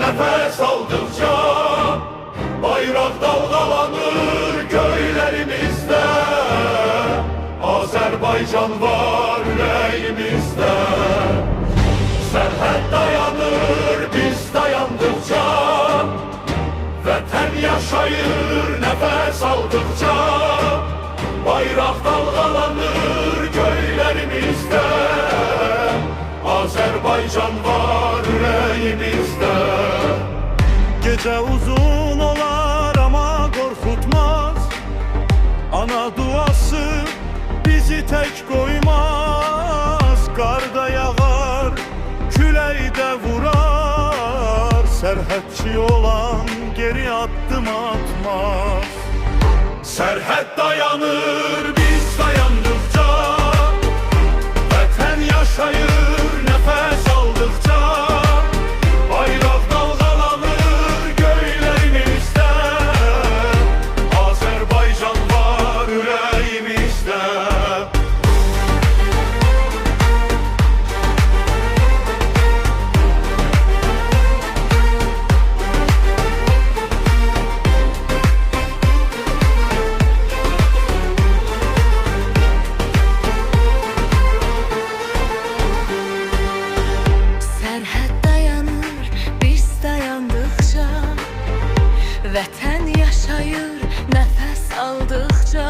nefes aldıkça bayrak dalgalanır köylerimizde. Azerbaycan var yüreğimizde. Serhət dayanır biz dayandıkça, vətən yaşayır nefes aldıkça. Bayrak dalgalanır köylerimizde. Azerbaycan var yüreğimizde. Gece uzun olar ama korkutmaz. Ana duası bizi tek koymaz. Karda yağar, küleyde vurar. Serhətçi olan geri adım atmaz. Serhət dayanır biz dayandıkça, vətən yaşayır nefes aldıkça. Bayrak dalgalanır göylerimizde. Azerbaycan var yüreğimizde. Vətən yaşayır nəfəs aldıqca.